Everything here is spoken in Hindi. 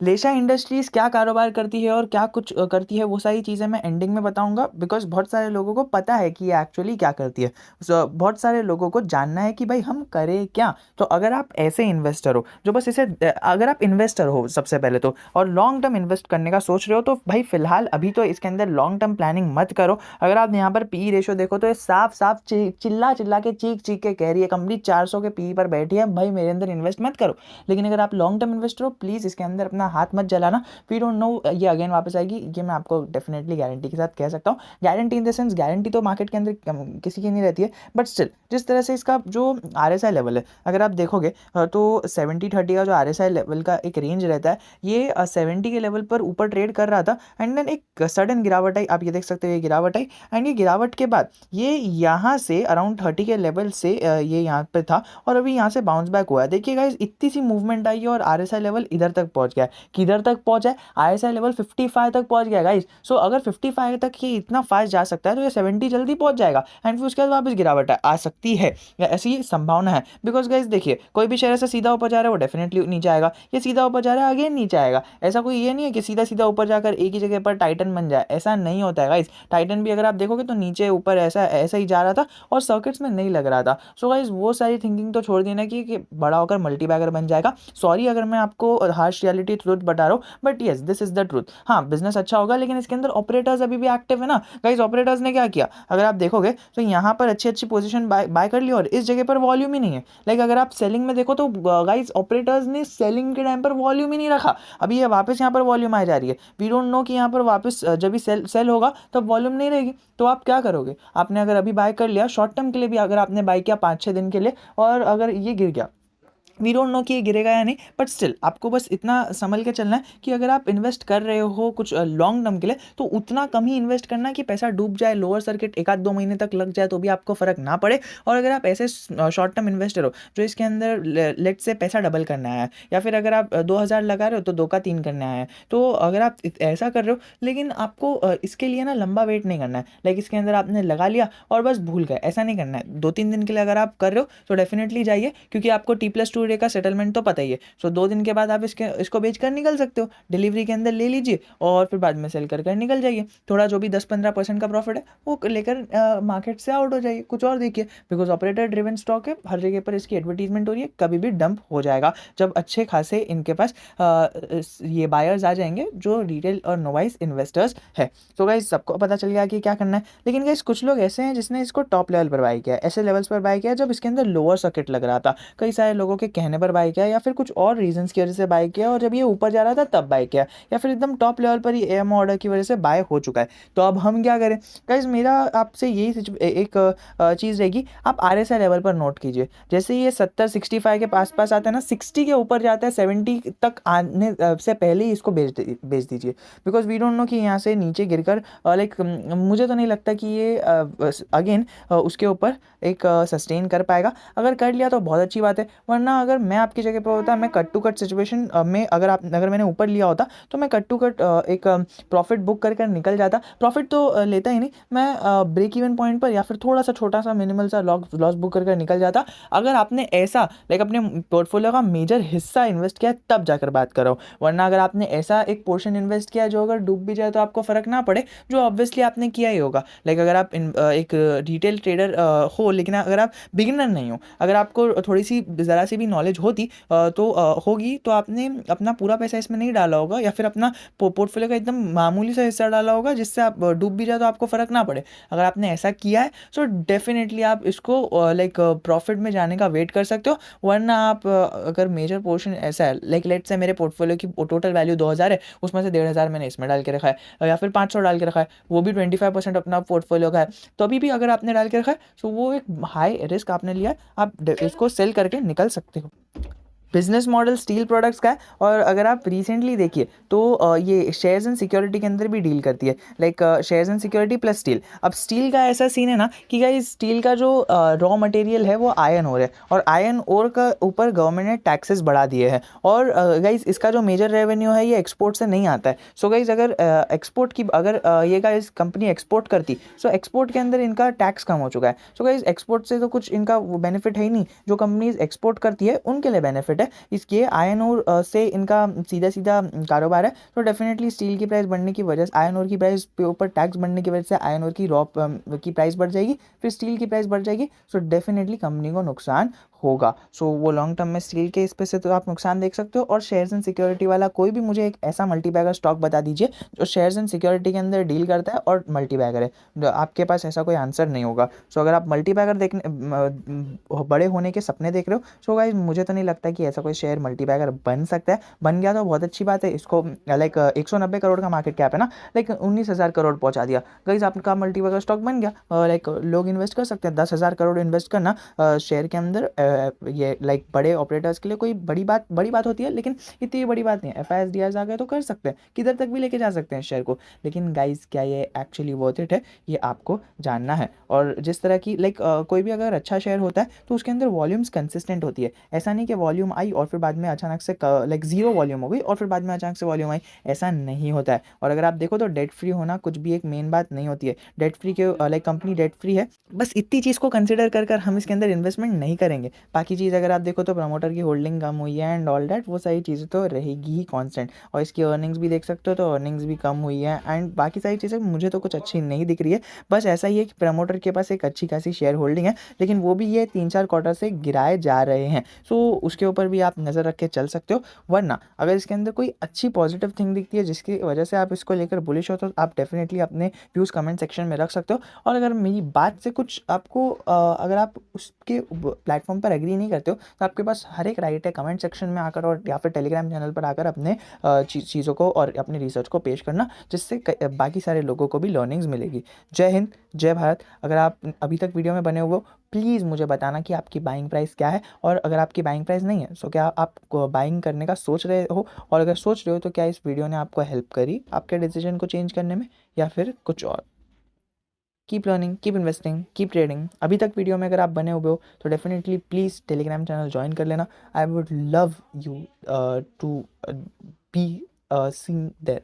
लेशा इंडस्ट्रीज़ क्या कारोबार करती है और क्या कुछ करती है, वो सारी चीज़ें मैं एंडिंग में बताऊँगा, बिकॉज़ बहुत सारे लोगों को पता है कि ये एक्चुअली क्या करती है। बहुत सारे लोगों को जानना है कि भाई हम करें क्या? तो अगर आप ऐसे इन्वेस्टर हो जो बस इसे अगर आप इन्वेस्टर हो सबसे पहले तो, और लॉन्ग टर्म इन्वेस्ट करने का सोच रहे हो, तो भाई फ़िलहाल अभी तो इसके अंदर लॉन्ग टर्म प्लानिंग मत करो। अगर आप यहाँ पर पीई रेशियो देखो तो ये साफ-साफ चिल्ला-चिल्ला के चीख-चीख के कह रही है कंपनी 400 के पीई पर बैठी है, भाई मेरे अंदर इन्वेस्ट मत करो। लेकिन अगर आप लॉन्ग टर्म इन्वेस्टर हो, प्लीज़ इसके अंदर अपना हाथ मत जलाना। वी डोंट नो ये अगेन वापस आएगी, ये मैं आपको डेफिनेटली गारंटी के साथ कह सकता हूँ। Guarantee in the sense, guarantee तो मार्केट के अंदर किसी की नहीं रहती है, बट स्टिल जिस तरह से इसका जो RSI लेवल है, अगर आप देखोगे तो 70-30 का जो RSI लेवल का एक रेंज रहता है, ये 70 के लेवल पर ऊपर ट्रेड कर रहा था, एंड देन एक सडन गिरावट आई। आप ये देख सकते हो, ये गिरावट आई, एंड ये गिरावट के बाद ये यहाँ से अराउंड 30 के लेवल से ये यहाँ पे था, और अभी यहाँ से बाउंस बैक हुआ है। देखिए गाइस, इतनी सी मूवमेंट आई है और RSI लेवल इधर तक पहुंच गया है। किधर तक पहुंचा है? RSI लेवल 55 तक पहुंच गया गाइस। सो अगर 55 तक ये इतना फास्ट जा सकता है, तो ये 70 जल्दी पहुंच जाएगा, एंड फिर उसके बाद वापस गिरावट आ सकती है, या ऐसी संभावना है। बिकॉज गाइस देखिए, कोई भी शेयर ऐसा सीधा ऊपर जा रहा है वो डेफिनेटली नीचे आएगा, ये सीधा ऊपर जा रहा है अगेन नीचे आएगा। ऐसा कोई ये नहीं है कि सीधा सीधा ऊपर जाकर एक ही जगह पर टाइटन बन जाए, ऐसा नहीं होता है गाइस। टाइटन भी अगर आप देखोगे तो नीचे ऊपर ऐसा ऐसा ही जा रहा था, और सर्किट्स में नहीं लग रहा था। सो गाइस वो सारी थिंकिंग तो छोड़ देना कि बड़ा होकर मल्टी बैगर बन जाएगा। सॉरी अगर मैं आपको हार्श रियलिटी ट्रूथ बता रहा हूँ, but yes this is the truth. हाँ, बिजनेस अच्छा होगा, लेकिन इसके अंदर ऑपरेटर्स अभी भी एक्टिव है ना गाइस। ऑपरेटर्स ने क्या किया, अगर आप देखोगे तो यहाँ पर अच्छी अच्छी पोजीशन बाय कर ली, और इस जगह पर वॉल्यूम ही नहीं है। लाइक अगर आप सेलिंग में देखो तो गाइस ऑपरेटर्स ने सेलिंग के टाइम पर वॉल्यूम ही नहीं रखा। अभी ये वापस यहाँ पर वॉल्यूम आ जा रही है। वी डोंट नो कि यहाँ पर वापस जब भी सेल होगा तब वॉल्यूम नहीं रहेगी, तो आप क्या करोगे? आपने अगर अभी बाय कर लिया शॉर्ट टर्म के लिए भी, अगर आपने बाय किया 5-6 दिन के लिए, और अगर ये गिर गया, वी डोंट नो कि ये गिरेगा या नहीं, बट स्टिल आपको बस इतना संभल के चलना है कि अगर आप इन्वेस्ट कर रहे हो कुछ लॉन्ग टर्म के लिए, तो उतना कम ही इन्वेस्ट करना कि पैसा डूब जाए, लोअर सर्किट 1-2 महीने तक लग जाए तो भी आपको फर्क ना पड़े। और अगर आप ऐसे शॉर्ट टर्म इन्वेस्टर हो जो इसके अंदर लेट से पैसा डबल करना है, या फिर अगर आप 2,000 लगा रहे हो तो 2 का 3 करना है, तो अगर आप ऐसा कर रहे हो, लेकिन आपको इसके लिए ना लंबा वेट नहीं करना है। लाइक इसके अंदर आपने लगा लिया और बस भूल गए, ऐसा नहीं करना है। 2-3 दिन के लिए अगर आप कर रहे हो तो डेफिनेटली जाइए, क्योंकि आपको T+2 डे का सेटलमेंट तो पता ही है। सो 2 दिन के बाद आप इसको बेच कर निकल सकते हो, डिलीवरी के अंदर ले लीजिए, और फिर बाद में सेल कर निकल जाइए। थोड़ा जो भी 10-15% का प्रॉफिट है वो लेकर मार्केट से आउट हो जाइए, कुछ और देखिए। बिकॉज ऑपरेटर ड्रिवन स्टॉक है, हर जगह पर इसकी एडवर्टीजमेंट हो रही है, कभी भी डंप हो जाएगा जब अच्छे खासे इनके पास ये बायर्स आ जाएंगे जो रिटेल और नोवाइस इन्वेस्टर्स है। तो गाइस सबको पता चल गया कि क्या करना है। लेकिन गाइस कुछ लोग ऐसे हैं जिसने इसको टॉप लेवल पर बाय किया, ऐसे लेवल्स पर बाय किया जब इसके अंदर लोअर सर्किट लग रहा था। कई सारे लोगों के कहने पर बाय किया, या फिर कुछ और रीजंस की वजह से बाय किया, और जब ये ऊपर जा रहा था तब बाय किया, या फिर एकदम टॉप लेवल पर ही एम ऑर्डर की वजह से बाय हो चुका है। तो अब हम क्या करें गाइस? मेरा आपसे यही एक चीज़ रहेगी, आप RSI लेवल पर नोट कीजिए। जैसे ये 70-65 के पास पास आता है ना, 60 के ऊपर जाता है, 70 तक आने से पहले ही इसको बेच दीजिए। बिकॉज वी डोंट नो कि यहाँ से नीचे गिरकर लाइक मुझे तो नहीं लगता कि ये अगेन उसके ऊपर एक सस्टेन कर पाएगा। अगर कर लिया तो बहुत अच्छी बात है, वरना अगर मैं आपकी जगह पर होता, मैं कट टू कट सिचुएशन में अगर मैंने ऊपर लिया होता तो मैं कट टू कट एक प्रॉफिट बुक कर निकल जाता। प्रॉफिट तो लेता ही नहीं मैं, ब्रेक इवन पॉइंट पर या फिर थोड़ा सा छोटा सा मिनिमल सा लॉस बुक कर निकल जाता। अगर आपने ऐसा लाइक अपने पोर्टफोलियो का मेजर हिस्सा इन्वेस्ट किया तब जाकर बात करो, वरना अगर आपने ऐसा एक पोर्शन इन्वेस्ट किया जो अगर डूब भी जाए तो आपको फर्क ना पड़े, जो ऑब्वियसली आपने किया ही होगा। लाइक अगर आप एक रिटेल ट्रेडर हो, लेकिन अगर आप बिगिनर नहीं हो, अगर आपको थोड़ी सी ज़रा सी भी नॉलेज होती तो होगी, तो आपने अपना पूरा पैसा इसमें नहीं डाला होगा, या फिर अपना पोर्टफोलियो का एकदम मामूली सा हिस्सा डाला होगा जिससे आप डूब भी जाए तो आपको फ़र्क ना पड़े। अगर आपने ऐसा किया है सो डेफिनेटली आप इसको लाइक प्रॉफिट में जाने का वेट कर सकते हो। वरना आप अगर मेजर पोर्शन ऐसा है, लाइक लेट से मेरे पोर्टफोलियो की टोटल वैल्यू 2,000 है, उसमें से 1,500 मैंने इसमें डाल के रखा है, या फिर 500 डाल के रखा है, वो भी 25% अपना पोर्टफोलियो का है, तो अभी भी अगर आपने डाल के रखा है सो वो एक हाई रिस्क आपने लिया है, आप इसको सेल करके निकल सकते हो। बिजनेस मॉडल स्टील प्रोडक्ट्स का है, और अगर आप रिसेंटली देखिए तो ये शेयर्स एंड सिक्योरिटी के अंदर भी डील करती है, like shares and security plus steel. अब स्टील का ऐसा सीन है ना कि गाइस स्टील का जो रॉ मटेरियल है वो आयरन ओर है, और आयरन ओर का ऊपर गवर्नमेंट ने टैक्सेस बढ़ा दिए हैं, और गाइस इसका जो मेजर रेवेन्यू है ये एक्सपोर्ट से नहीं आता है। सो गाइस अगर एक्सपोर्ट की अगर ये गाइस कंपनी एक्सपोर्ट करती, सो एक्सपोर्ट के अंदर इनका टैक्स कम हो चुका है। सो गाइस एक्सपोर्ट से तो कुछ इनका वो बेनिफिट है ही नहीं, जो कंपनीज एक्सपोर्ट करती है उनके लिए बेनिफिट प्रॉफिट है। इसके आयरन ओर से इनका सीधा सीधा कारोबार है। तो डेफिनेटली स्टील की प्राइस बढ़ने की वजह से, आयरन ओर की प्राइस पे ऊपर टैक्स बढ़ने की वजह से आयरन ओर की रॉ की प्राइस बढ़ जाएगी, फिर स्टील की प्राइस बढ़ जाएगी। सो डेफिनेटली कंपनी को नुकसान होगा। सो वो लॉन्ग टर्म में स्टील के इस पे से तो आप नुकसान देख सकते हो। और शेयर्स एंड सिक्योरिटी वाला कोई भी मुझे एक ऐसा मल्टीबैगर स्टॉक बता दीजिए जो शेयर्स एंड सिक्योरिटी के अंदर डील करता है और मल्टीबैगर है। आपके पास ऐसा कोई आंसर नहीं होगा। सो अगर आप मल्टीबैगर बड़े होने के सपने देख रहे हो, सो गाइस मुझे तो नहीं लगता कि ऐसा कोई शेयर मल्टीबैगर बन सकता है। बन गया तो बहुत अच्छी बात है। इसको लाइक 190 करोड़ का मार्केट कैप है ना, लाइक 19,000 करोड़ पहुंचा दिया गाइस, आपका मल्टीबैगर स्टॉक बन गया। लाइक लोग इन्वेस्ट कर सकते हैं। 10,000 करोड़ इन्वेस्ट करना शेयर के अंदर ये लाइक बड़े ऑपरेटर्स के लिए कोई बड़ी बात होती है, लेकिन इतनी बड़ी बात नहीं है। FISDRs आ गए तो कर सकते हैं, किधर तक भी लेके जा सकते हैं शेयर को। लेकिन गाइस क्या ये एक्चुअली वर्थ इट है, ये आपको जानना है। और जिस तरह की लाइक कोई भी अगर अच्छा शेयर होता है तो उसके अंदर वॉल्यूम्स कंसिस्टेंट होती है। ऐसा नहीं कि वॉल्यूम आई और फिर बाद में अचानक से लाइक जीरो वॉल्यूम हो गई और फिर बाद में अचानक से वॉल्यूम आई, ऐसा नहीं होता है। और अगर आप देखो तो डेट फ्री होना कुछ भी एक मेन बात नहीं होती है। डेट फ्री के लाइक कंपनी डेट फ्री है, बस इतनी चीज़ को कंसिडर कर हम इसके अंदर इन्वेस्टमेंट नहीं करेंगे। बाकी चीज़ अगर आप देखो तो प्रमोटर की होल्डिंग कम हुई है एंड ऑल दैट, वो सारी चीज़ें तो रहेगी ही कांस्टेंट। और इसकी अर्निंग्स भी देख सकते हो तो अर्निंग्स भी कम हुई है एंड बाकी सारी चीज़ें मुझे तो कुछ अच्छी नहीं दिख रही है। बस ऐसा ही है कि प्रमोटर के पास एक अच्छी खासी शेयर होल्डिंग है, लेकिन वो भी ये 3-4 क्वार्टर से गिराए जा रहे हैं। सो उसके ऊपर भी आप नज़र रख के चल सकते हो। वरना अगर इसके अंदर कोई अच्छी पॉजिटिव थिंग दिखती है जिसकी वजह से आप इसको लेकर बुलिश हो, तो आप डेफिनेटली अपने व्यूज़ कमेंट सेक्शन में रख सकते हो। और अगर मेरी बात से कुछ आपको अगर आप उसके प्लेटफॉर्म पर एग्री नहीं करते हो तो आपके पास हर एक राइट है कमेंट सेक्शन में आकर और या फिर टेलीग्राम चैनल पर आकर अपने चीज़ों को और अपनी रिसर्च को पेश करना, जिससे बाकी सारे लोगों को भी लर्निंग्स मिलेगी। जय हिंद, जय भारत। अगर आप अभी तक वीडियो में बने हुए हो, प्लीज़ मुझे बताना कि आपकी बाइंग प्राइस क्या है, और अगर आपकी बाइंग प्राइस नहीं है सो क्या आप बाइंग करने का सोच रहे हो, और अगर सोच रहे हो तो क्या इस वीडियो ने आपको हेल्प करी आपके डिसीजन को चेंज करने में, या फिर कुछ और। Keep learning, keep investing, keep trading. अभी तक वीडियो में अगर आप बने हुए हो तो definitely please Telegram channel join कर लेना। I would love you to be seen there.